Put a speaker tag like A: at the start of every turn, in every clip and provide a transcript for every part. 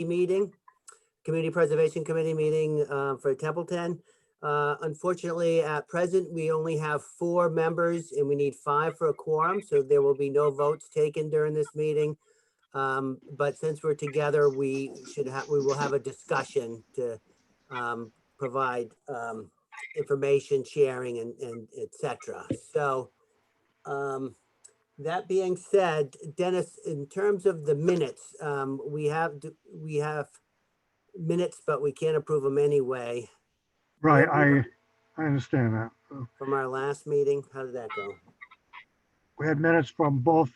A: meeting, Community Preservation Committee meeting for Templeton. Unfortunately, at present, we only have 4 members and we need 5 for a quorum, so there will be no votes taken during this meeting. But since we're together, we will have a discussion to provide information sharing and et cetera. So that being said, Dennis, in terms of the minutes, we have minutes, but we can't approve them anyway.
B: Right, I understand that.
A: From our last meeting, how did that go?
B: We had minutes from both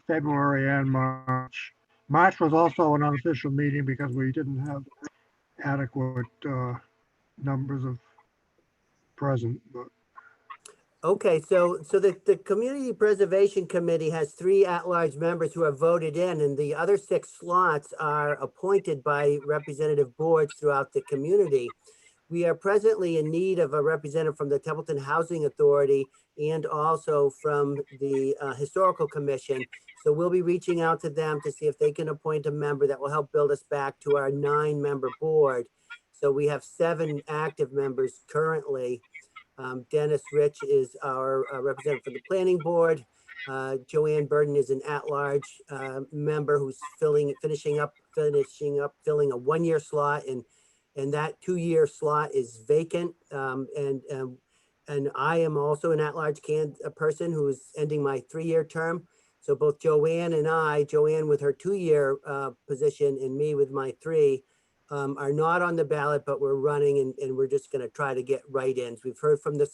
B: February and March. March was also an unofficial meeting because we didn't have adequate numbers of present. But
A: Okay, so the Community Preservation Committee has 3 at-large members who are voted in, and the other 6 slots are appointed by representative boards throughout the community. We are presently in need of a representative from the Templeton Housing Authority and also from the Historical Commission. So we'll be reaching out to them to see if they can appoint a member that will help build us back to our 9-member board. So we have 7 active members currently. Dennis Rich is our representative for the Planning Board. Joanne Burden is an at-large member who's finishing up filling a 1-year slot, and that 2-year slot is vacant. And I am also an at-large person who is ending my 3-year term. So both Joanne and Joanne with her 2-year position and me with my 3, are not on the ballot, but we're running and we're just gonna try to get write-ins. We've heard from the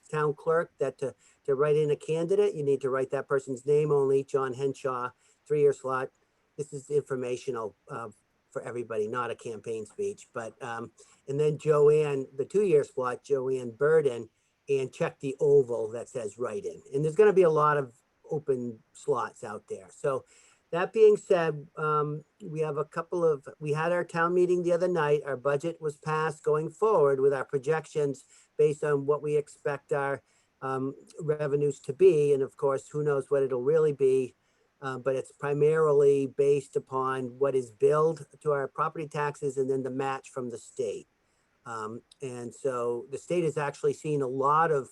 A: town clerk that to write in a candidate, you need to write that person's name only, John Henshaw, 3-year slot. This is informational for everybody, not a campaign speech. But and then Joanne, the 2-year slot, Joanne Burden, and check the oval that says write-in. And there's gonna be a lot of open slots out there. So that being said, we have we had our town meeting the other night. Our budget was passed going forward with our projections based on what we expect our revenues to be. And of course, who knows what it'll really be, but it's primarily based upon what is billed to our property taxes and then the match from the state. And so the state has actually seen a lot of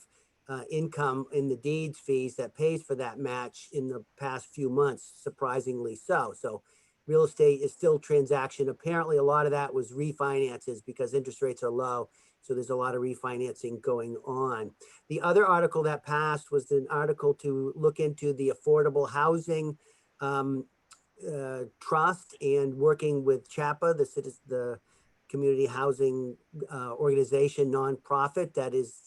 A: income in the deeds fees that pays for that match in the past few months, surprisingly so. So real estate is still transaction. Apparently a lot of that was refinances because interest rates are low. So there's a lot of refinancing going on. The other article that passed was an article to look into the affordable housing trust and working with CHAPA, the community housing organization nonprofit that is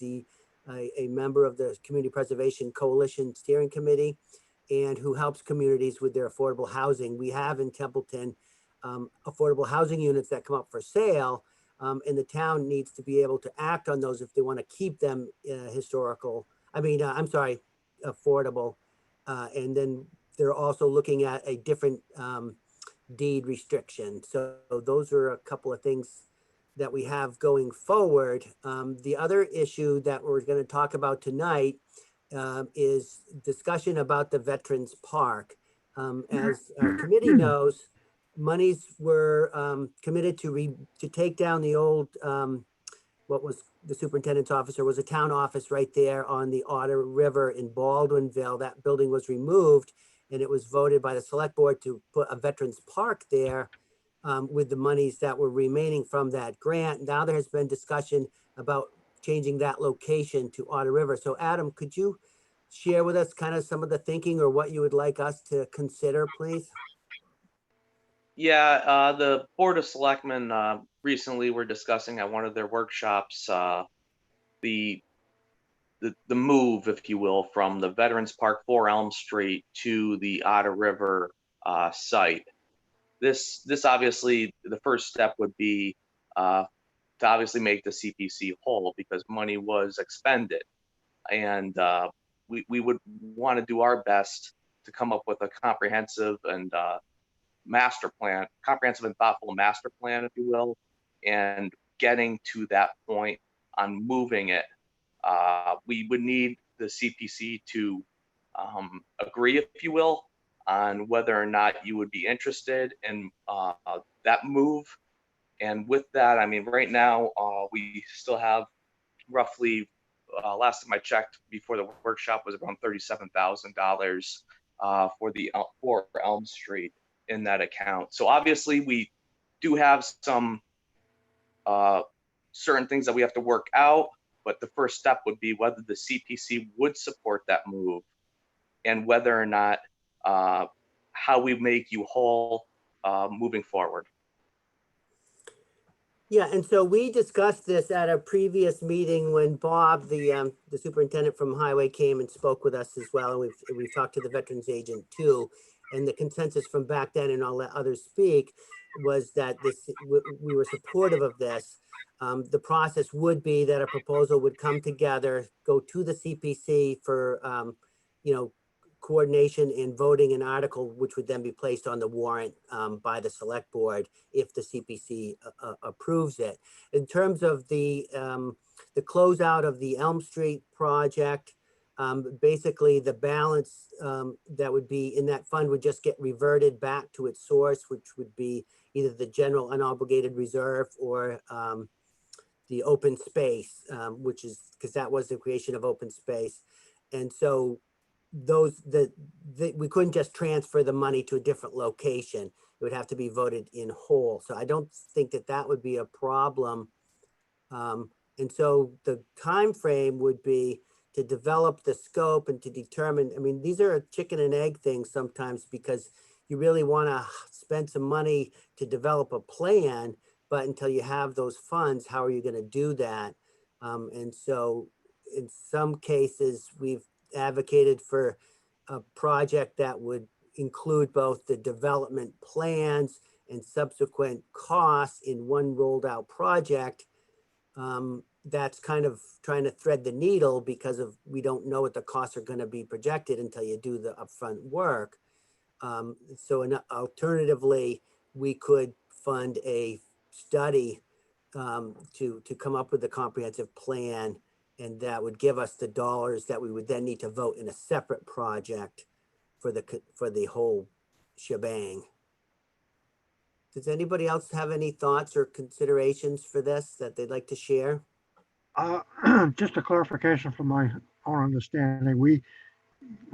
A: a member of the Community Preservation Coalition Steering Committee, and who helps communities with their affordable housing. We have in Templeton affordable housing units that come up for sale, and the town needs to be able to act on those if they want to keep them affordable. And then they're also looking at a different deed restriction. So those are a couple of things that we have going forward. The other issue that we're going to talk about tonight is discussion about the Veterans Park. As our committee knows, monies were committed to take down the old, what was the superintendent's office, or was a town office right there on the Otter River in Baldwinville. That building was removed and it was voted by the select board to put a Veterans Park there. With the monies that were remaining from that grant. Now there has been discussion about changing that location to Otter River. So Adam, could you share with us kind of some of the thinking or what you would like us to consider, please?
C: Yeah, the Board of Selectmen recently were discussing at one of their workshops the move, if you will, from the Veterans Park 4 Elm Street to the Otter River site. This obviously, the first step would be to obviously make the CPC whole because money was expended. And we would want to do our best to come up with a comprehensive and comprehensive and thoughtful master plan, if you will, and getting to that point on moving it. We would need the CPC to agree, if you will, on whether or not you would be interested in that move. And with that, I mean, right now, we still have roughly, last time I checked before the workshop, was around $37,000 for Elm Street in that account. So obviously we do have some certain things that we have to work out, but the first step would be whether the CPC would support that move, and whether or not how we make you whole moving forward.
A: Yeah, and so we discussed this at a previous meeting when Bob, the superintendent from Highway, came and spoke with us as well. And we've talked to the veterans agent too. And the consensus from back then, and I'll let others speak, was that we were supportive of this. The process would be that a proposal would come together, go to the CPC for, you know, coordination in voting an article, which would then be placed on the warrant by the select board if the CPC approves it. In terms of the closeout of the Elm Street project, basically the balance that would be in that fund would just get reverted back to its source, which would be either the general unobligated reserve or the open space, which is because that was the creation of open space. And so we couldn't just transfer the money to a different location. It would have to be voted in whole. So I don't think that that would be a problem. And so the time frame would be to develop the scope and to determine, I mean, these are a chicken and egg things sometimes, because you really want to spend some money to develop a plan, but until you have those funds, how are you going to do that? And so in some cases, we've advocated for a project that would include both the development plans and subsequent costs in one rolled out project. That's kind of trying to thread the needle, because we don't know what the costs are going to be projected until you do the upfront work. Alternatively, we could fund a study to come up with a comprehensive plan, and that would give us the dollars that we would then need to vote in a separate project for the whole shebang. Does anybody else have any thoughts or considerations for this that they'd like to share?
B: Just a clarification from my own understanding, we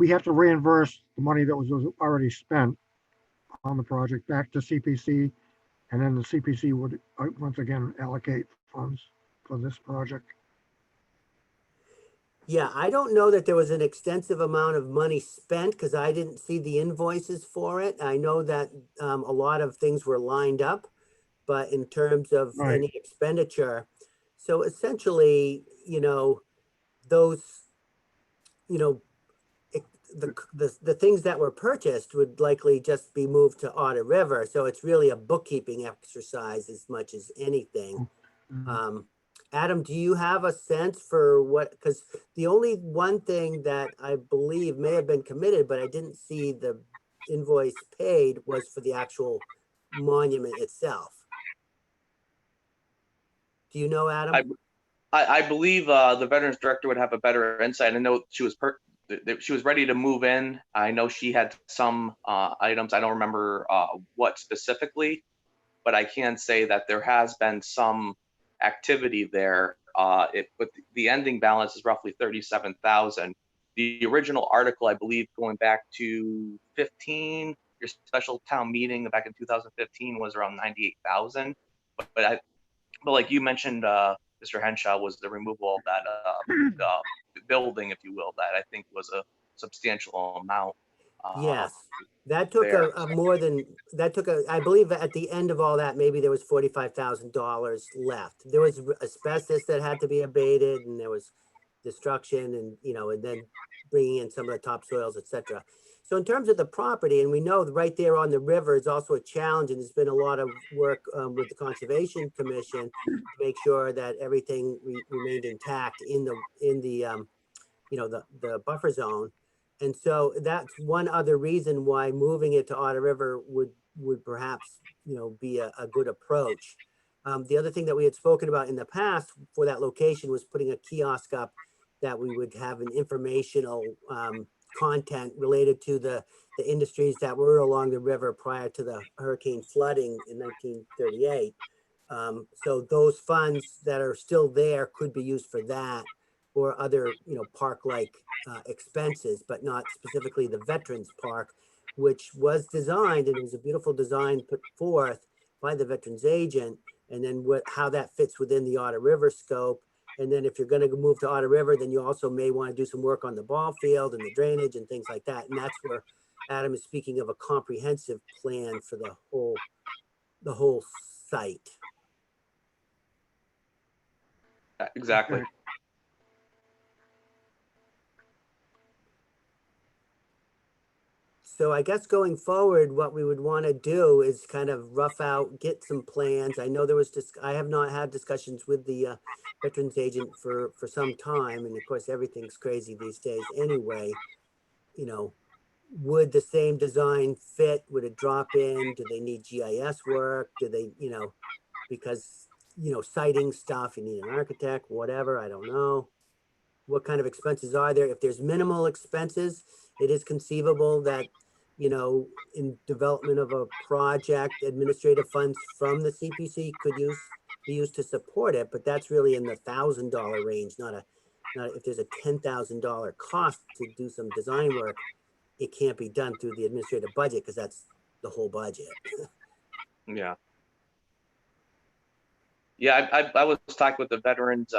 B: have to reimburse the money that was already spent on the project back to CPC, and then the CPC would once again allocate funds for this project.
A: Yeah, I don't know that there was an extensive amount of money spent, because I didn't see the invoices for it. I know that a lot of things were lined up, but in terms of
B: Right.
A: any expenditure. So essentially, you know, those, you know, the things that were purchased would likely just be moved to Otter River. So it's really a bookkeeping exercise as much as anything. Adam, do you have a sense for what, because the only one thing that I believe may have been committed, but I didn't see the invoice paid, was for the actual monument itself. Do you know, Adam?
C: I believe the veterans director would have a better insight. I know she was ready to move in. I know she had some items. I don't remember what specifically, but I can say that there has been some activity there. But the ending balance is roughly 37,000. The original article, I believe, going back to 15, your special town meeting back in 2015, was around 98,000. But like you mentioned, Mr. Henshaw, was the removal of that building, if you will, that I think was a substantial amount.
A: Yes, that took I believe at the end of all that, maybe there was $45,000 left. There was asbestos that had to be abated, and there was destruction, and, you know, and then bringing in some of the topsoils, et cetera. So in terms of the property, and we know right there on the river is also a challenge, and there's been a lot of work with the Conservation Commission to make sure that everything remained intact in the you know, the buffer zone. And so that's one other reason why moving it to Otter River would perhaps, you know, be a good approach. The other thing that we had spoken about in the past for that location was putting a kiosk up that we would have an informational content related to the industries that were along the river prior to the hurricane flooding in 1938. So those funds that are still there could be used for that or other, park-like expenses, but not specifically the Veterans Park, which was designed, and it was a beautiful design put forth by the Veterans agent, and then how that fits within the Otter River scope. And then if you're going to move to Otter River, then you also may want to do some work on the ball field and the drainage and things like that. And that's where Adam is speaking of a comprehensive plan for the whole site.
C: Exactly.
B: Okay.
A: So I guess going forward, what we would want to do is kind of rough out, get some plans. I know there was I have not had discussions with the veterans agent for some time. And of course, everything's crazy these days anyway. Would the same design fit? Would it drop in? Do they need GIS work? Do they, because, siting stuff, you need an architect, whatever, I don't know. What kind of expenses are there? If there's minimal expenses, it is conceivable that, in development of a project, administrative funds from the CPC could be used to support it, but that's really in the $1,000 range, not if there's a $10,000 cost to do some design work, it can't be done through the administrative budget because that's the whole budget.
C: Yeah. Yeah, I was talking with the veterans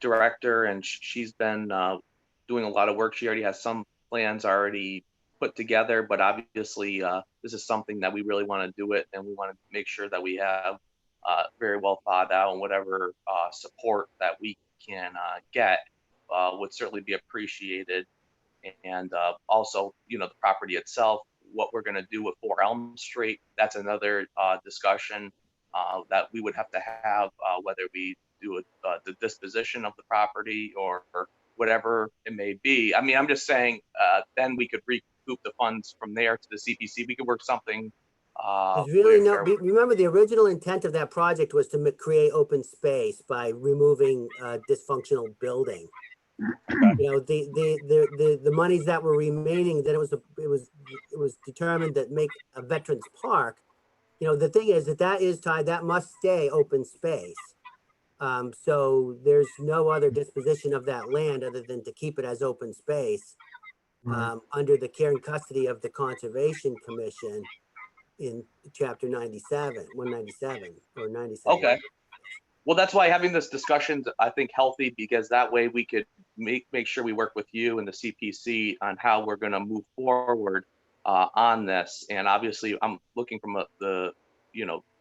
C: director, and she's been doing a lot of work. She already has some plans already put together, but obviously this is something that we really want to do it, and we want to make sure that we have very well thought out, and whatever support that we can get would certainly be appreciated. And also, the property itself, what we're going to do with 4 Elm Street, that's another discussion that we would have to have, whether we do the disposition of the property or whatever it may be. I mean, I'm just saying, then we could recoup the funds from there to the CPC. We could work something.
A: There's really
C: where,
A: remember the original intent of that project was to create open space by removing a dysfunctional building. The monies that were remaining, then it was determined that make a veterans park. The thing is that is tied, that must stay open space. So there's no other disposition of that land other than to keep it as open space under the care and custody of the Conservation Commission in chapter 197 or 97.
C: okay. Well, that's why having this discussion, I think, healthy, because that way we could make sure we work with you and the CPC on how we're going to move forward on this. And obviously, I'm looking from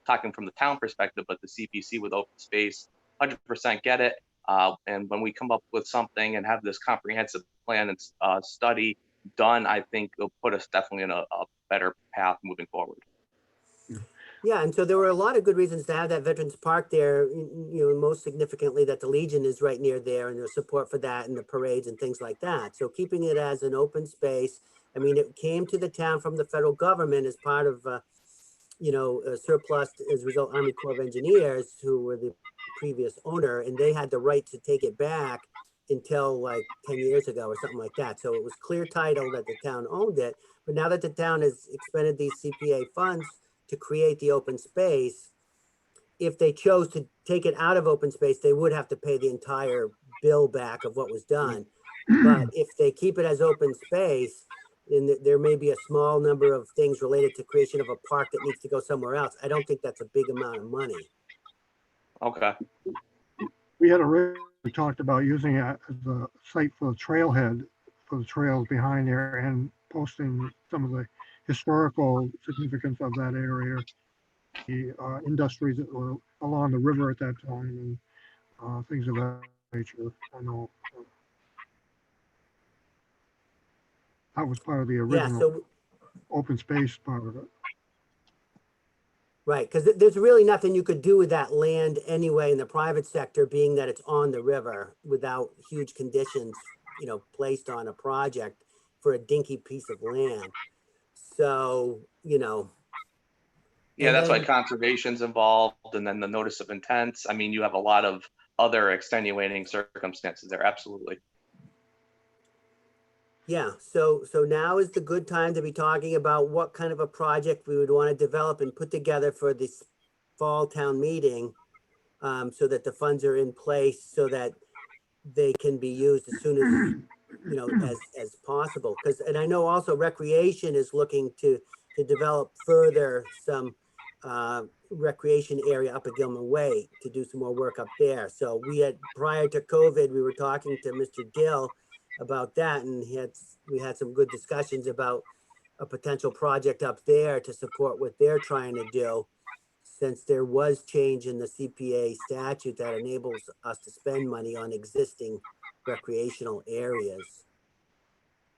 C: talking from the town perspective, but the CPC with open space, 100% get it. And when we come up with something and have this comprehensive plan and study done, I think it'll put us definitely in a better path moving forward.
A: Yeah, and so there were a lot of good reasons to have that Veterans Park there, most significantly that the Legion is right near there and there's support for that and the parades and things like that. So keeping it as an open space, I mean, it came to the town from the federal government as part of, a surplus as a result Army Corps of Engineers, who were the previous owner, and they had the right to take it back until like 10 years ago or something like that. So it was clear title that the town owned it. But now that the town has expended these CPA funds to create the open space, if they chose to take it out of open space, they would have to pay the entire bill back of what was done. But if they keep it as open space, then there may be a small number of things related to creation of a park that needs to go somewhere else. I don't think that's a big amount of money.
C: Okay.
B: We had originally talked about using it as a site for the trailhead, for the trails behind there, and posting some of the historical significance of that area, the industries that were along the river at that time, and things of that nature. I know that was part of the original open space part of it.
A: Right, because there's really nothing you could do with that land anyway in the private sector, being that it's on the river without huge conditions, placed on a project for a dinky piece of land. So,
C: Yeah, that's why conservation's involved, and then the notice of intent. I mean, you have a lot of other extenuating circumstances there. Absolutely.
A: Yeah, so now is the good time to be talking about what kind of a project we would want to develop and put together for this fall town meeting, so that the funds are in place so that they can be used as soon as, as possible. Because, and I know also recreation is looking to develop further some recreation area up at Gilman Way to do some more work up there. So we had, prior to COVID, we were talking to Mr. Dill about that, and we had some good discussions about a potential project up there to support what they're trying to do, since there was change in the CPA statute that enables us to spend money on existing recreational areas.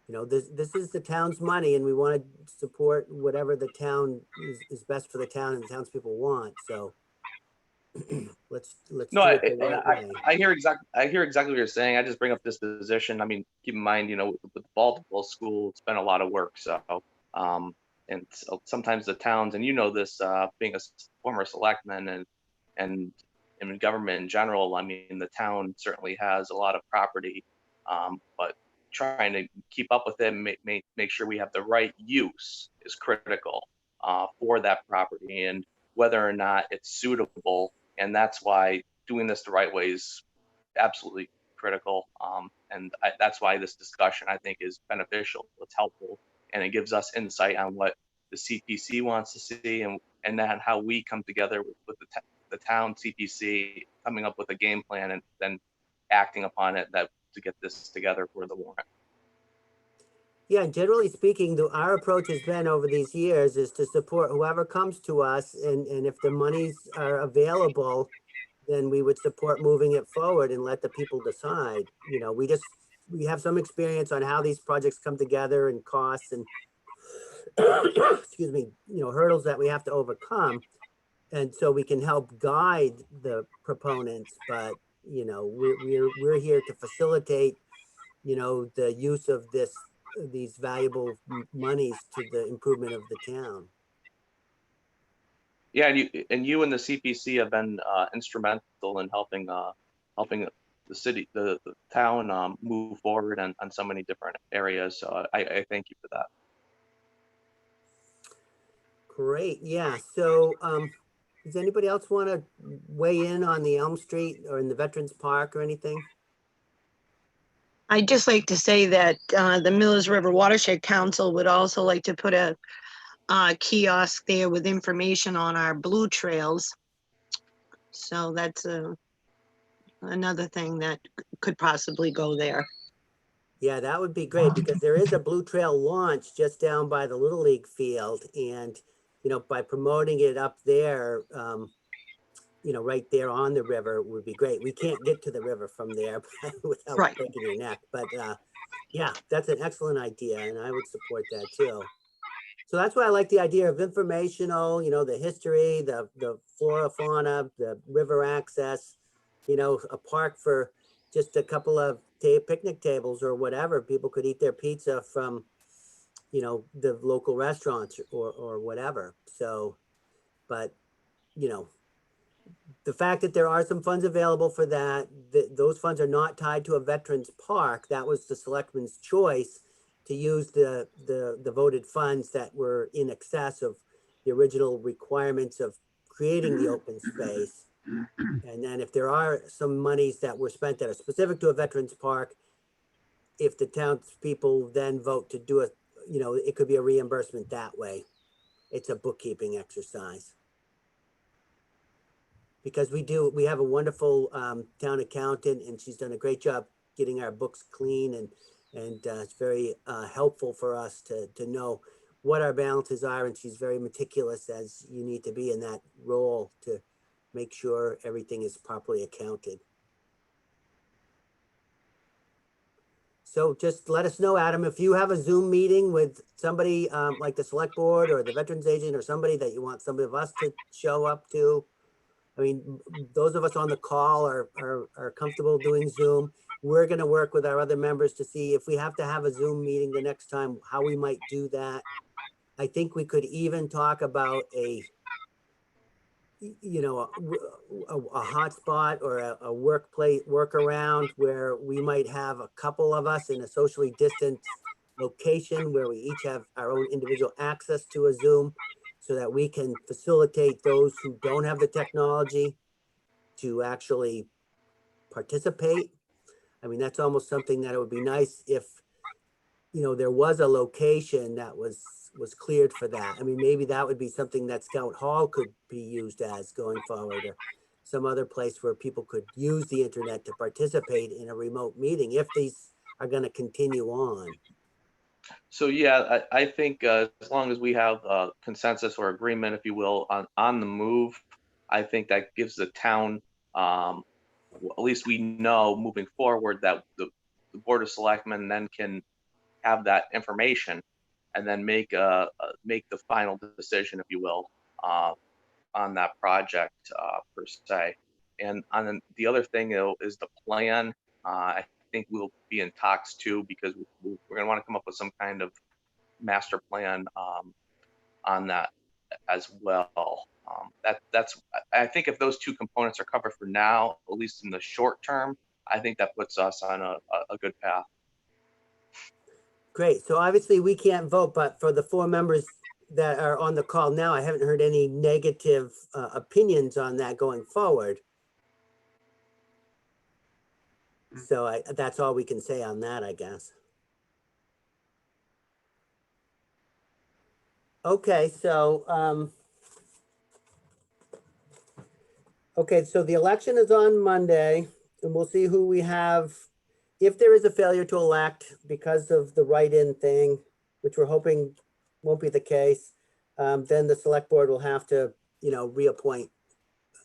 A: This is the town's money, and we want to support whatever the town is best for the town and the townspeople want. So let's
C: No,
A: do it the right way.
C: I hear exactly what you're saying. I just bring up this position. I mean, keep in mind, with Baltimore school, it's been a lot of work. So, and so sometimes the towns, and this, being a former selectman and in government in general, I mean, the town certainly has a lot of property, but trying to keep up with it and make sure we have the right use is critical for that property, and whether or not it's suitable. And that's why doing this the right way is absolutely critical. That's why this discussion, I think, is beneficial. It's helpful, and it gives us insight on what the CPC wants to see, and then how we come together with the town CPC, coming up with a game plan and then acting upon it to get this together for the warrant.
A: Yeah, generally speaking, our approach has been over these years is to support whoever comes to us, and if the monies are available, then we would support moving it forward and let the people decide. We have some experience on how these projects come together and costs and excuse me, hurdles that we have to overcome. And so we can help guide the proponents, but we're here to facilitate, the use of these valuable monies to the improvement of the town.
C: Yeah, and you and the CPC have been instrumental in helping the city, the town, move forward on so many different areas. So I thank you for that.
A: Great. Yeah. So does anybody else want to weigh in on the Elm Street or in the Veterans Park or anything?
D: I'd just like to say that the Mills River Watershed Council would also like to put a kiosk there with information on our blue trails. So that's another thing that could possibly go there.
A: Yeah, that would be great, because there is a Blue Trail launch just down by the Little League field, and by promoting it up there, right there on the river would be great. We can't get to the river from there without
D: Right.
A: breaking your neck, but yeah, that's an excellent idea, and I would support that too. So that's why I like the idea of informational, the history, the flora, fauna, the river access, a park for just a couple of picnic tables or whatever. People could eat their pizza from, the local restaurants or whatever. So, but, the fact that there are some funds available for that, those funds are not tied to a veterans park. That was the selectmen's choice, to use the voted funds that were in excess of the original requirements of creating the open space. And then if there are some monies that were spent that are specific to a veterans park, if the townspeople then vote to do it, it could be a reimbursement that way. It's a bookkeeping exercise. Because we have a wonderful town accountant, and she's done a great job getting our books clean, and it's very helpful for us to know what our balances are, and she's very meticulous, as you need to be in that role, to make sure everything is properly accounted. So just let us know, Adam, if you have a Zoom meeting with somebody like the select board or the veterans agent or somebody that you want somebody of us to show up to. I mean, those of us on the call are comfortable doing Zoom. We're going to work with our other members to see if we have to have a Zoom meeting the next time, how we might do that. I think we could even talk about a hotspot or a workplace workaround where we might have a couple of us in a socially distanced location where we each have our own individual access to a Zoom so that we can facilitate those who don't have the technology to actually participate. I mean, that's almost something that it would be nice if, there was a location that was cleared for that. I mean, maybe that would be something that Scout Hall could be used as going forward, or some other place where people could use the internet to participate in a remote meeting if these are going to continue on.
C: So yeah, I think as long as we have consensus or agreement, if you will, on the move, I think that gives the town, at least we know moving forward that the Board of Selectmen then can have that information and then make the final decision, if you will, on that project per se. And on the other thing is the plan. I think we'll be in talks too, because we're going to want to come up with some kind of master plan on that as well. That's I think if those two components are covered for now, at least in the short term, I think that puts us on a good path.
A: Great. So obviously we can't vote, but for the 4 members that are on the call now, I haven't heard any negative opinions on that going forward. So that's all we can say on that, I guess. Okay, so the election is on Monday, and we'll see who we have. If there is a failure to elect because of the write-in thing, which we're hoping won't be the case, then the select board will have to, reappoint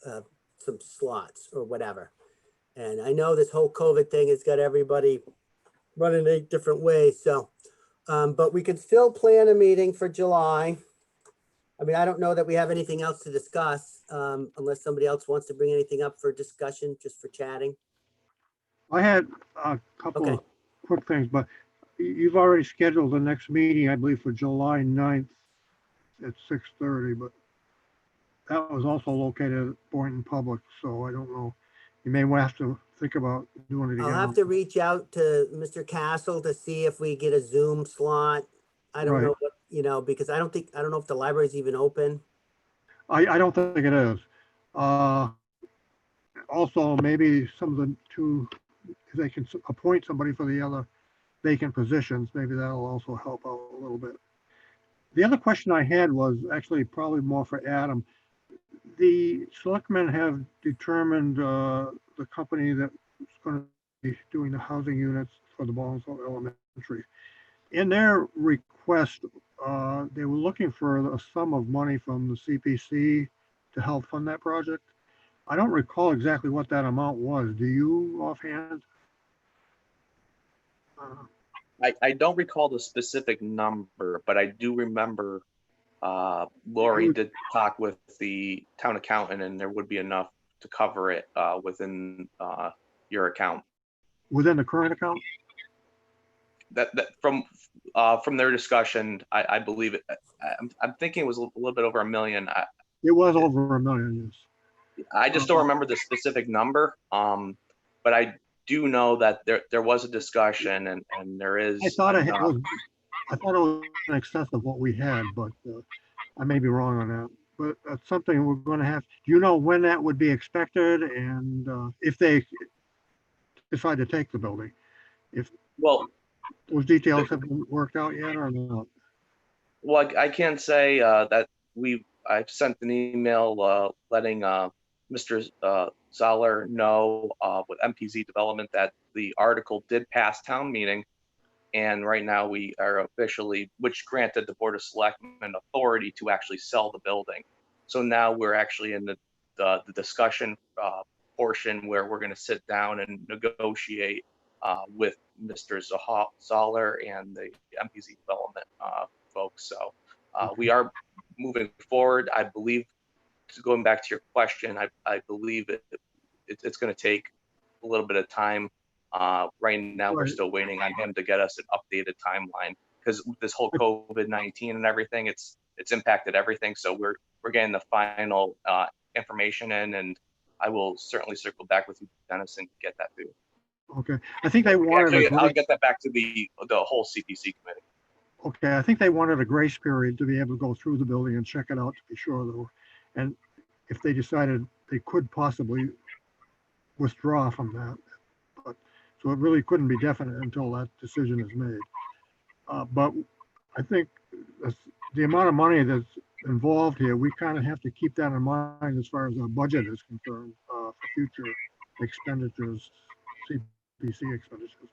A: some slots or whatever. And I know this whole COVID thing has got everybody running 8 different ways. So, but we can still plan a meeting for July. I mean, I don't know that we have anything else to discuss, unless somebody else wants to bring anything up for discussion, just for chatting.
B: I had a couple
A: Okay.
B: of quick things, but you've already scheduled the next meeting, I believe, for July 9th at 6:30, but that was also located at Boynton Public, so I don't know. You may have to think about doing it
A: I'll
B: again.
A: have to reach out to Mr. Castle to see if we get a Zoom slot. I don't know what, because I don't know if the library's even open.
B: I don't think it is. Also, maybe some of the two, if they can appoint somebody for the other vacant positions, maybe that'll also help out a little bit. The other question I had was actually probably more for Adam. The selectmen have determined the company that's going to be doing the housing units for the Ballsville Elementary. In their request, they were looking for a sum of money from the CPC to help fund that project. I don't recall exactly what that amount was. Do you offhand?
C: I don't recall the specific number, but I do remember Lori did talk with the town accountant, and there would be enough to cover it within your account.
B: Within the current account?
C: That from their discussion, I believe it. I'm thinking it was a little bit over $1 million.
B: It was over $1 million, yes.
C: I just don't remember the specific number. But I do know that there was a discussion, and there is.
B: I thought it was in excess of what we had, but I may be wrong on that. But that's something we're going to have. Do you know when that would be expected, and if they decide to take the building?
C: Well,
B: those details have been worked out yet or not?
C: Well, I can say that I've sent an email letting Mr. Zoller know with MPZ Development that the article did pass town meeting, and right now we are officially, which granted the Board of Selectmen authority to actually sell the building. So now we're actually in the discussion portion where we're going to sit down and negotiate with Mr. Zoller and the MPZ Development folks. So we are moving forward. I believe, going back to your question, I believe it's going to take a little bit of time. Right now, we're still waiting on him to get us an updated timeline, because this whole COVID-19 and everything, it's impacted everything. So we're getting the final information in, and I will certainly circle back with you, Dennis, and get that through.
B: Okay, I think they wanted
C: Actually,
B: a
C: I'll
B: grace,
C: get that back to the whole CPC committee.
B: okay, I think they wanted a grace period to be able to go through the building and check it out to be sure though. And if they decided they could possibly withdraw from that. But, so it really couldn't be definite until that decision is made. But I think the amount of money that's involved here, we kind of have to keep that in mind as far as our budget is concerned for future expenditures, CPC expenditures.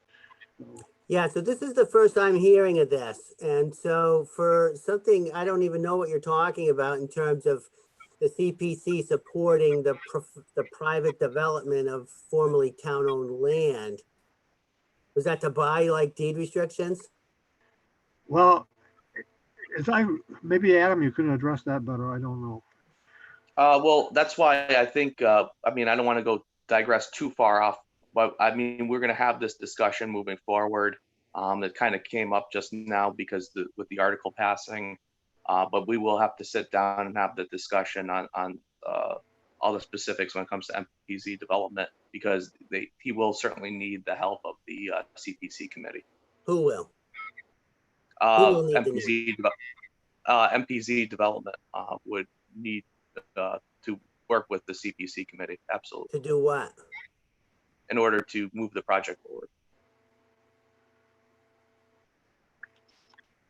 B: So,
A: Yeah, so this is the first I'm hearing of this. And so for something, I don't even know what you're talking about in terms of the CPC supporting the private development of formerly town-owned land. Was that to buy like deed restrictions?
B: well, maybe Adam, you can address that better. I don't know.
C: Well, that's why I think, I mean, I don't want to go digress too far off, but I mean, we're going to have this discussion moving forward. It kind of came up just now because with the article passing, but we will have to sit down and have the discussion on all the specifics when it comes to MPZ development, because he will certainly need the help of the CPC committee.
A: Who will? Who will need the
C: MPZ development would need to work with the CPC committee, absolutely,
A: To do what?
C: in order to move the project forward.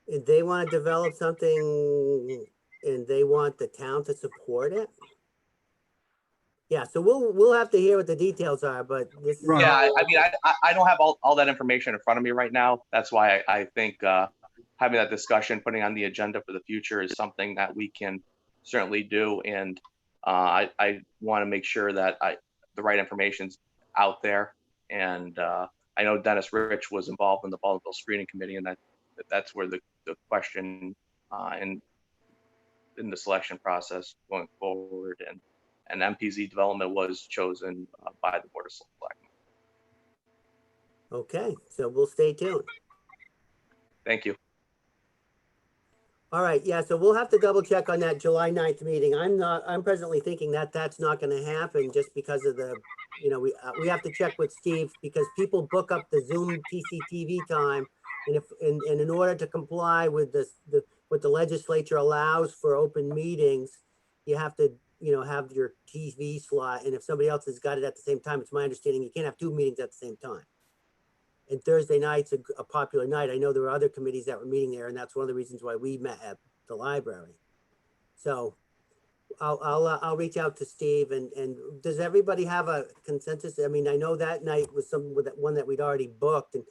A: If they want to develop something and they want the town to support it? Yeah, so we'll have to hear what the details are, but this is.
B: Right.
C: Yeah, I mean, I don't have all that information in front of me right now. That's why I think having that discussion, putting on the agenda for the future is something that we can certainly do. And I want to make sure that the right information's out there. And I know Dennis Rich was involved in the Baldwin Screening Committee, and that's where the question in the selection process going forward, and MPZ development was chosen by the Board of Selectmen.
A: Okay, so we'll stay tuned.
C: Thank you.
A: All right, yeah, so we'll have to double check on that July 9th meeting. I'm presently thinking that that's not gonna happen just because of the, we have to check with Steve because people book up the Zoom TCTV time. And and in order to comply with what the legislature allows for open meetings, you have to, have your TV slot. And if somebody else has got it at the same time, it's my understanding you can't have two meetings at the same time. And Thursday night's a popular night. I know there were other committees that were meeting there, and that's one of the reasons why we met at the library. So I'll reach out to Steve. And does everybody have a consensus? I mean, I know that night was one that we'd already booked, and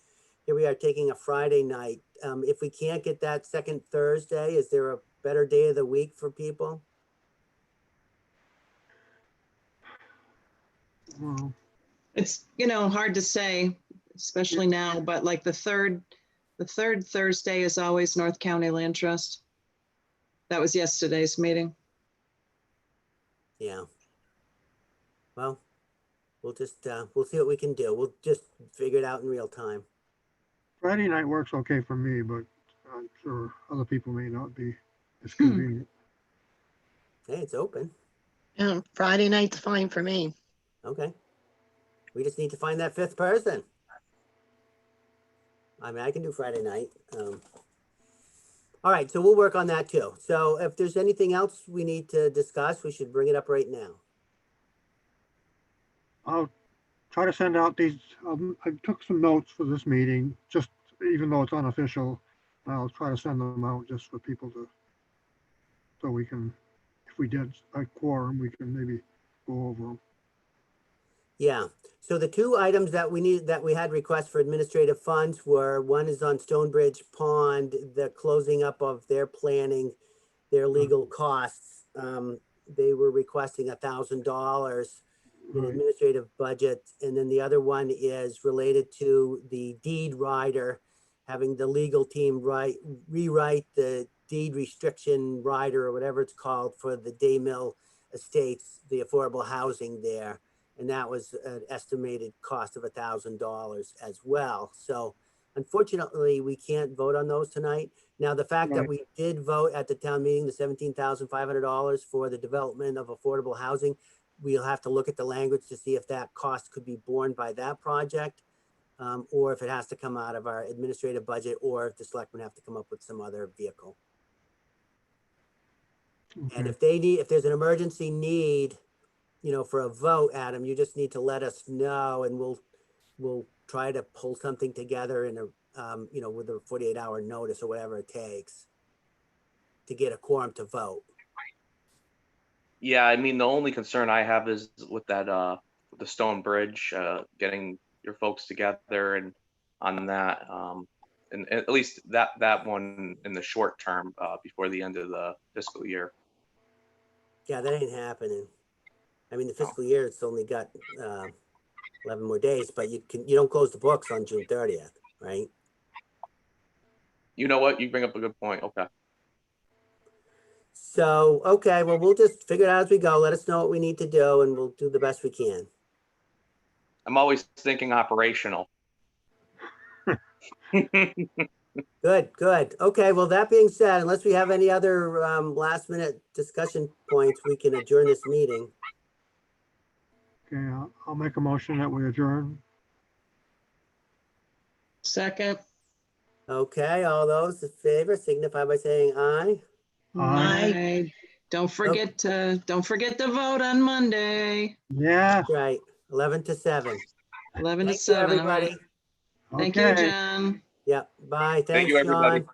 A: here we are taking a Friday night. If we can't get that second Thursday, is there a better day of the week for people?
B: Well,
E: It's, hard to say, especially now, but like the third Thursday is always North County Land Trust. That was yesterday's meeting.
A: Yeah. Well, we'll see what we can do. We'll just figure it out in real time.
B: Friday night works okay for me, but I'm sure other people may not be as convenient.
A: Hey, it's open.
D: Yeah, Friday night's fine for me.
A: Okay. We just need to find that fifth person. I mean, I can do Friday night. All right, so we'll work on that too. So if there's anything else we need to discuss, we should bring it up right now.
B: I'll try to send out these. I took some notes for this meeting, just even though it's unofficial. I'll try to send them out just for people so we can, if we did a quorum, we can maybe go over them.
A: Yeah. So the two items that we had requests for administrative funds were, one is on Stonebridge Pond, the closing up of their planning, their legal costs. They were requesting $1,000 in
B: Right.
A: administrative budget. And then the other one is related to the deed rider, having the legal team rewrite the deed restriction rider or whatever it's called for the Day Mill Estates, the affordable housing there. And that was an estimated cost of $1,000 as well. So unfortunately, we can't vote on those tonight. Now, the fact that
B: Right.
A: we did vote at the town meeting, the $17,500 for the development of affordable housing, we'll have to look at the language to see if that cost could be borne by that project. or if it has to come out of our administrative budget, or if the selectmen have to come up with some other vehicle. And
B: Okay.
A: if there's an emergency need, for a vote, Adam, you just need to let us know, and we'll try to pull something together in a, with a 48-hour notice or whatever it takes to get a quorum to vote.
C: Yeah, I mean, the only concern I have is with that, with the Stone Bridge, getting your folks together and on that, and at least that one in the short term, before the end of the fiscal year.
A: Yeah, that ain't happening. I mean, the fiscal year, it's only got 11 more days, but you don't close the books on June 30th, right?
C: You know what? You bring up a good point. Okay.
A: So, okay, well, we'll just figure it out as we go. Let us know what we need to do, and we'll do the best we can.
C: I'm always thinking operational.
A: Good, good. Okay, well, that being said, unless we have any other last minute discussion points, we can adjourn this meeting.
B: Okay, I'll make a motion that we adjourn.
E: Second.
A: Okay, all those in favor signify by saying aye.
B: Aye.
E: Don't forget to vote on Monday,
B: Yeah,
A: That's right, 11 to 7.
E: 11 to
A: Thank you,
E: 7. All right.
A: everybody.
E: Thank you,
B: okay.
E: John.
A: Yep, bye.
C: Thank
A: Thanks,
C: you, everybody.
A: Sean.